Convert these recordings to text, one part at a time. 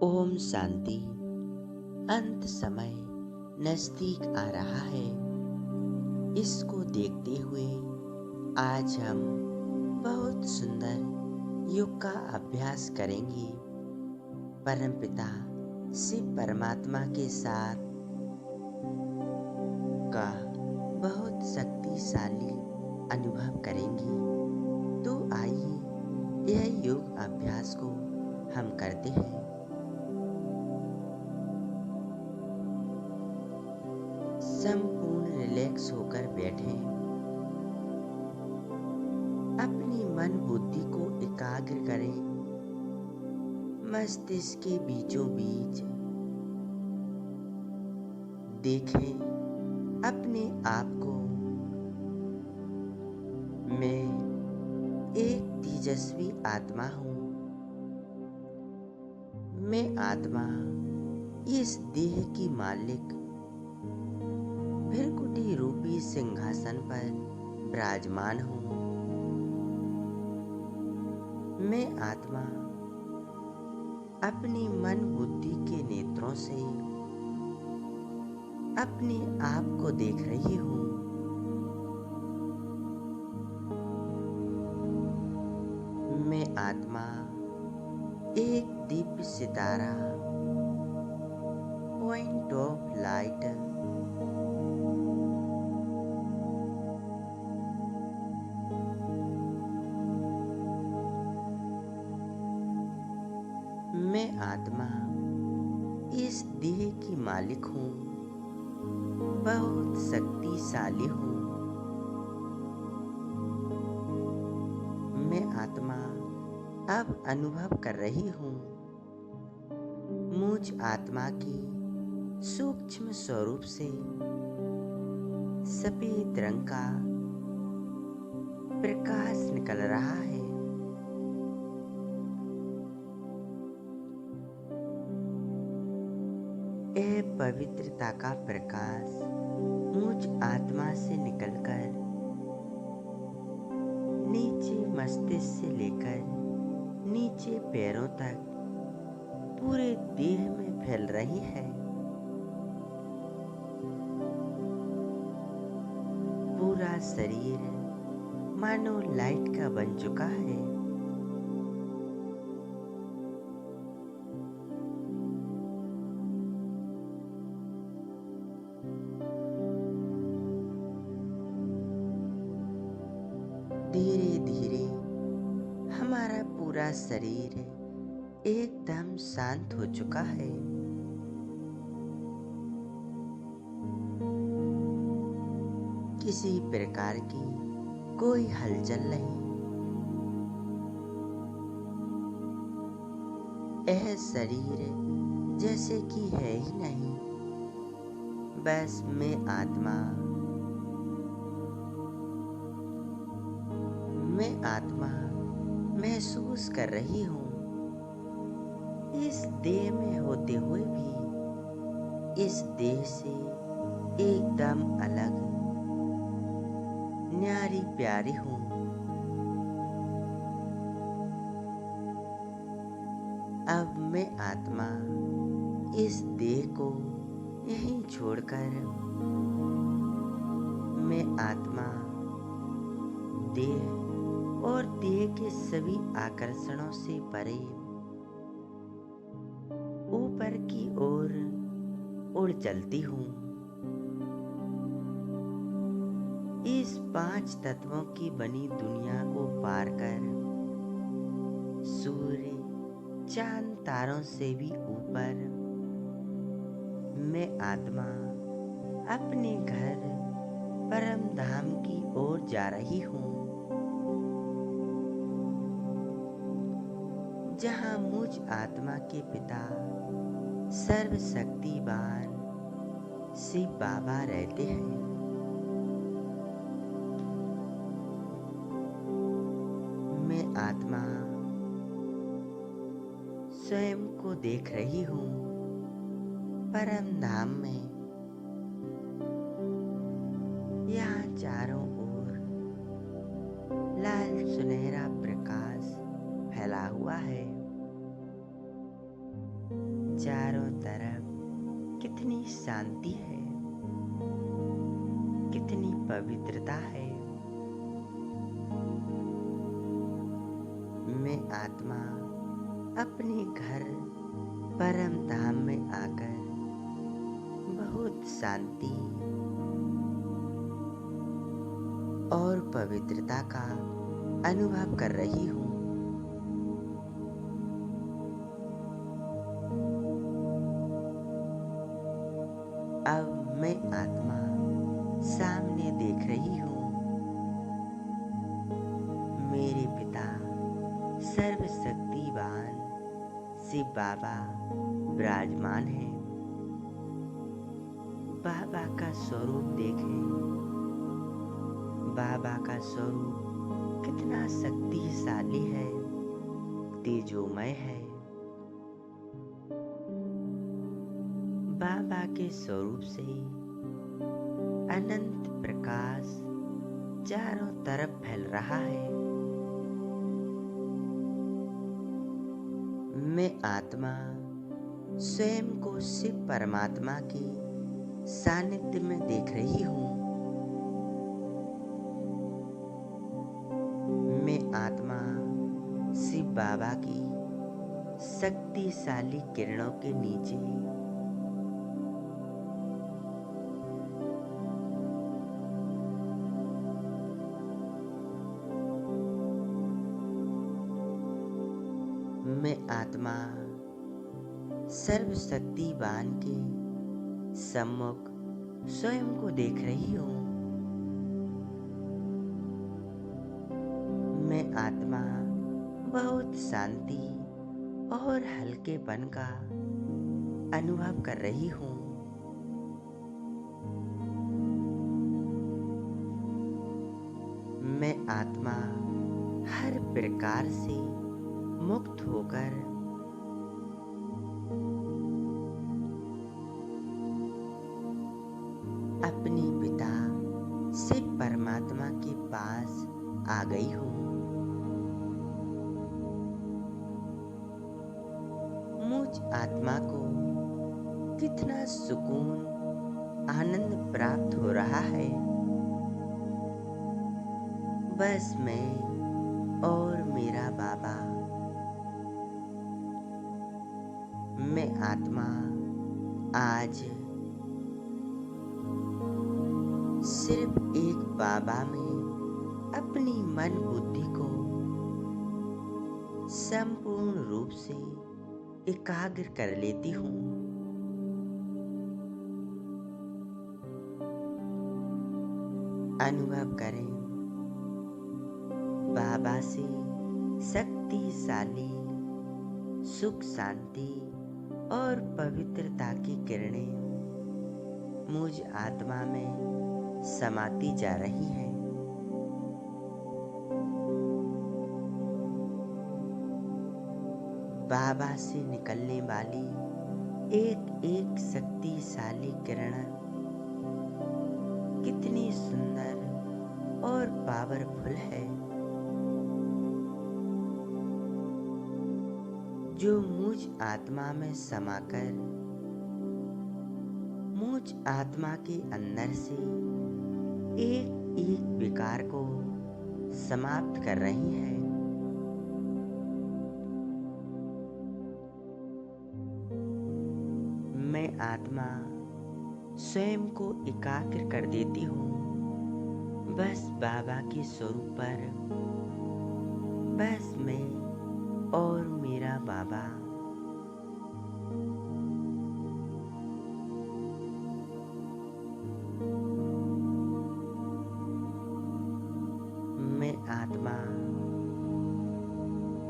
ओम शांति। अंत समय नजदीक आ रहा है। इसको देखते हुए आज हम बहुत सुंदर योग का अभ्यास करेंगे। परमपिता शिव परमात्मा के साथ का बहुत शक्तिशाली अनुभव करेंगे। तो आइए यह योग अभ्यास को हम करते हैं। संपूर्ण रिलैक्स होकर बैठें। अपनी मन बुद्धि को एकाग्र करें। मस्तिष्क के बीचों बीच देखें अपने आप को। मैं एक तेजस्वी आत्मा हूँ। मैं आत्मा इस देह की मालिक भृकुटी रूपी सिंहासन पर विराजमान हूँ। मैं आत्मा अपनी मन बुद्धि के नेत्रों से अपने आप को देख रही हूँ। मैं आत्मा एक दिव्य सितारा पॉइंट ऑफ लाइट मैं आत्मा इस देह की मालिक हूँ। बहुत शक्तिशाली हूँ। मैं आत्मा अब अनुभव कर रही हूँ। मुझ आत्मा की सूक्ष्म स्वरूप से सफेद रंग का प्रकाश निकल रहा है। यह पवित्रता का प्रकाश मुझ आत्मा से निकलकर नीचे मस्तिष्क से लेकर नीचे पैरों तक पूरे देह में फैल रही है। पूरा शरीर मानो लाइट का बन चुका है। धीरे धीरे हमारा पूरा शरीर एकदम शांत हो चुका है। किसी प्रकार की कोई हलचल नहीं। यह शरीर जैसे कि है ही नहीं। बस मैं आत्मा महसूस कर रही हूँ। इस देह में होते हुए भी इस देह से एकदम अलग न्यारी प्यारी हूँ। अब मैं आत्मा इस देह को यहीं छोड़कर मैं आत्मा देह और देह के सभी आकर्षणों से परे ऊपर की ओर उड़ चलती हूँ। इस 5 तत्वों की बनी दुनिया को पार कर सूर्य चांद तारों से भी ऊपर मैं आत्मा अपने घर परम धाम की ओर जा रही हूँ। जहाँ मुझ आत्मा के पिता सर्वशक्तिवान शिव बाबा रहते हैं। मैं आत्मा स्वयं को देख रही हूँ परम धाम में। यहाँ चारों ओर लाल सुनहरा प्रकाश फैला हुआ है। चारों तरफ कितनी शांति है, कितनी पवित्रता है। मैं आत्मा अपने घर परम धाम में आकर बहुत शांति और पवित्रता का अनुभव कर रही हूँ। अब मैं आत्मा सामने देख रही हूँ। मेरे पिता सर्वशक्तिवान शिव बाबा विराजमान हैं। बाबा का स्वरूप देखें। बाबा का स्वरूप कितना शक्तिशाली है, तेजोमय है। बाबा के स्वरूप से अनंत प्रकाश चारों तरफ फैल रहा है। मैं आत्मा स्वयं को शिव परमात्मा के सानिध्य में देख रही हूँ। मैं आत्मा शिव बाबा की शक्तिशाली किरणों के नीचे मैं आत्मा सर्वशक्तिवान के सम्मुख स्वयं को देख रही हूँ। मैं आत्मा बहुत शांति और हल्केपन का अनुभव कर रही हूँ। मैं आत्मा हर प्रकार से मुक्त होकर अपने पिता शिव परमात्मा के पास आ गई हूँ। मुझ आत्मा को कितना सुकून आनंद प्राप्त हो रहा है। बस मैं और मेरा बाबा। मैं आत्मा आज सिर्फ एक बाबा में अपनी मन बुद्धि को संपूर्ण रूप से एकाग्र कर लेती हूँ। अनुभव करें बाबा से शक्तिशाली सुख शांति और पवित्रता की किरणें मुझ आत्मा में समाती जा रही हैं। बाबा से निकलने वाली एक एक शक्तिशाली किरण कितनी सुंदर और पावरफुल है, जो मुझ आत्मा में समाकर मुझ आत्मा के अंदर से एक एक विकार को समाप्त कर रही है। मैं आत्मा स्वयं को एकाग्र कर देती हूँ बस बाबा के स्वरूप पर। बस मैं और मेरा बाबा। मैं आत्मा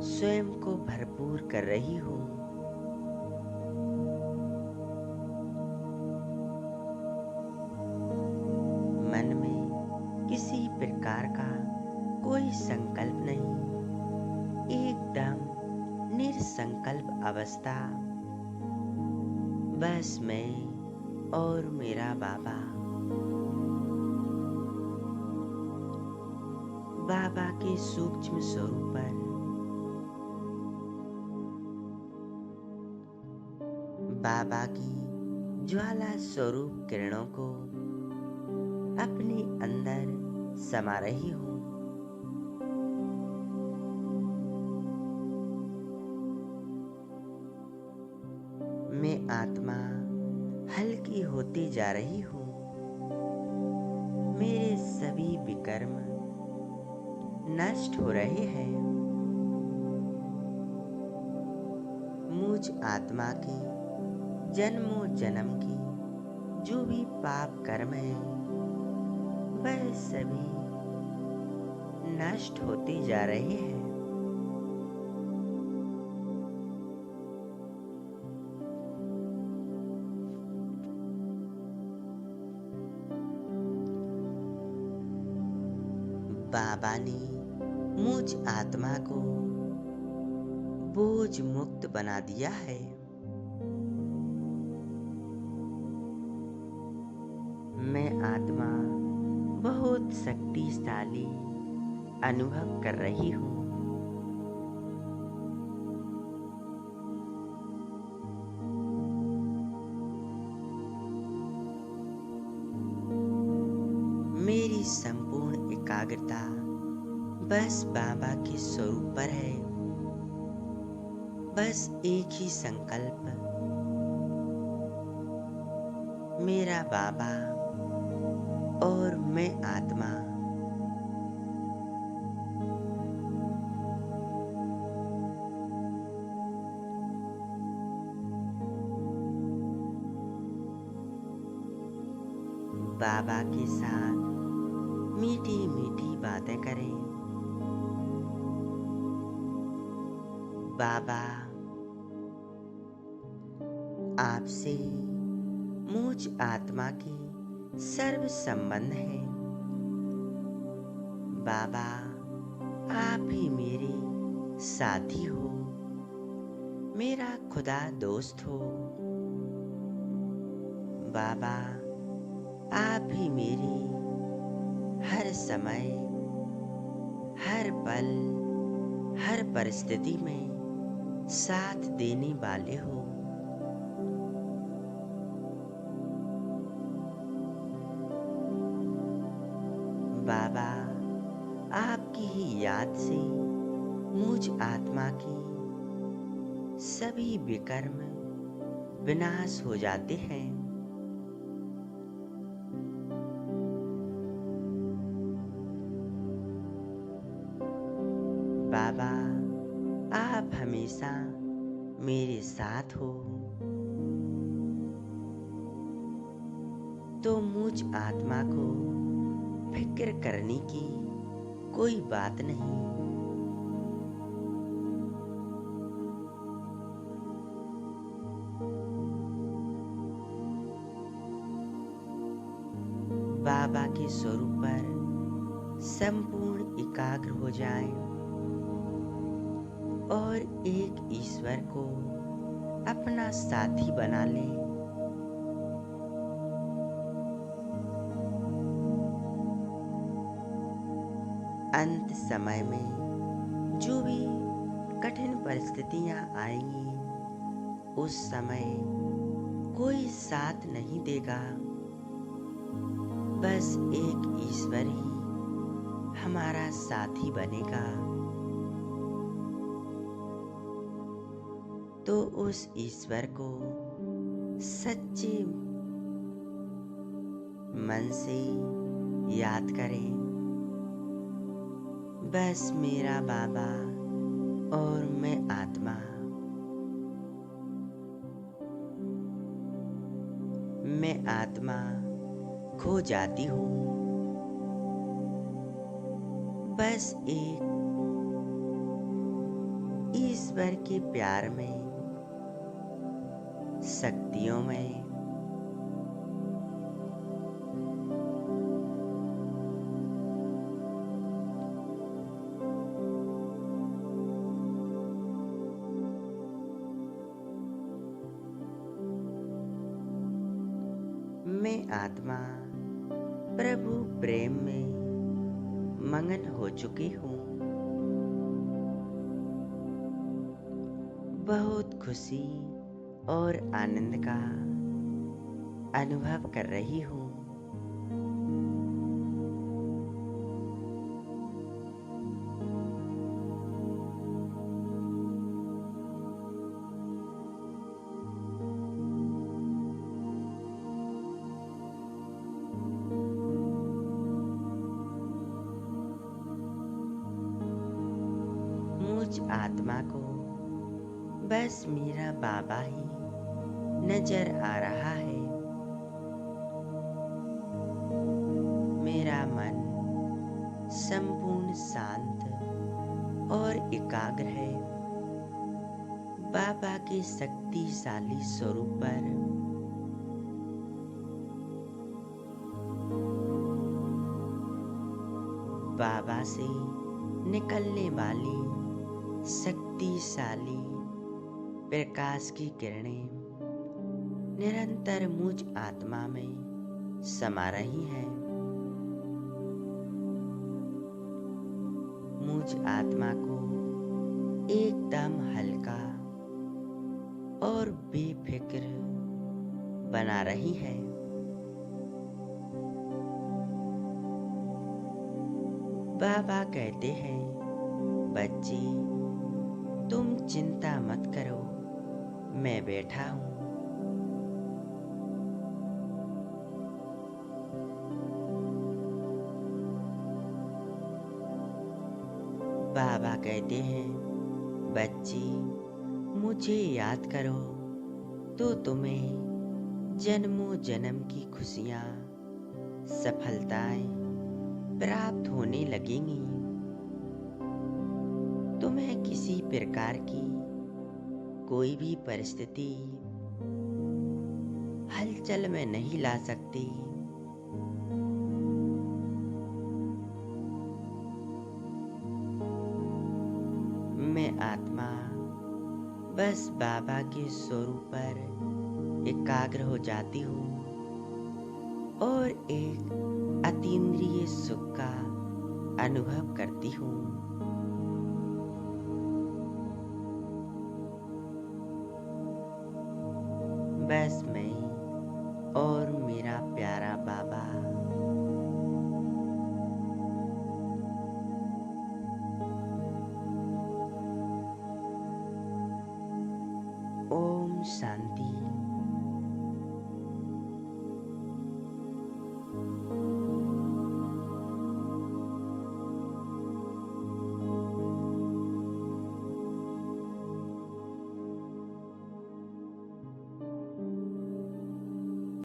स्वयं को भरपूर कर रही हूँ। मन में किसी प्रकार का कोई संकल्प नहीं, एकदम निरसंकल्प अवस्था। बस मैं और मेरा बाबा। बाबा के सूक्ष्म स्वरूप पर बाबा की ज्वाला स्वरूप किरणों को अपने अंदर समा रही हूँ। मैं आत्मा हल्की होती जा रही हूँ। मेरे सभी विकर्म नष्ट हो रहे हैं। मुझ आत्मा के जन्मों जन्म की जो भी पाप कर्म है वह सभी नष्ट होते जा रहे हैं। बाबा ने मुझ आत्मा को बोझ मुक्त बना दिया है। मैं आत्मा बहुत शक्तिशाली अनुभव कर रही हूँ। मेरी संपूर्ण एकाग्रता बस बाबा के स्वरूप पर है। बस एक ही संकल्प, मेरा बाबा और मैं आत्मा। बाबा के साथ मीठी मीठी बातें करें। बाबा, आपसे मुझ आत्मा के सर्व संबंध है। बाबा, आप ही मेरे साथी हो, मेरा खुदा दोस्त हो। बाबा, आप ही मेरी हर समय, हर पल, हर परिस्थिति में साथ देने वाले हो। बाबा, आपकी ही याद से मुझ आत्मा की सभी विकर्म विनाश हो जाते हैं। बाबा, आप हमेशा मेरे साथ हो, तो मुझ आत्मा को फिक्र करने की कोई बात नहीं। बाबा के स्वरूप पर संपूर्ण एकाग्र हो जाएं और एक ईश्वर को अपना साथी बना लें। अंत समय में जो भी कठिन परिस्थितियां आएंगी, उस समय कोई साथ नहीं देगा। बस एक ईश्वर ही हमारा साथी बनेगा। तो उस ईश्वर को सच्चे मन से याद करें। बस मेरा बाबा और मैं आत्मा। मैं आत्मा खो जाती हूँ। बस एक ईश्वर के प्यार में, शक्तियों में। मैं आत्मा प्रभु प्रेम में मगन हो चुकी हूँ। बहुत खुशी और आनंद का अनुभव कर रही हूँ। मुझ आत्मा को बस मेरा बाबा ही नजर आ रहा है। मेरा मन संपूर्ण शांत और एकाग्र है। बाबा के शक्तिशाली स्वरूप पर बाबा से निकलने वाली शक्तिशाली प्रकाश की किरणें निरंतर मुझ आत्मा में समा रही हैं। मुझ आत्मा को एकदम हल्का और बेफिक्र बना रही है। बाबा कहते हैं, बच्ची तुम चिंता मत करो, मैं बैठा हूँ। बाबा कहते हैं, बच्ची मुझे याद करो तो तुम्हें जन्मों जन्म की खुशियाँ, सफलताएं प्राप्त होने लगेंगी। तुम्हें किसी प्रकार की कोई भी परिस्थिति हलचल में नहीं ला सकती। मैं आत्मा बस बाबा के स्वरूप पर एकाग्र हो जाती हूँ और एक अतीन्द्रिय सुख का अनुभव करती हूँ। बस मैं और मेरा प्यारा बाबा ओम शांति।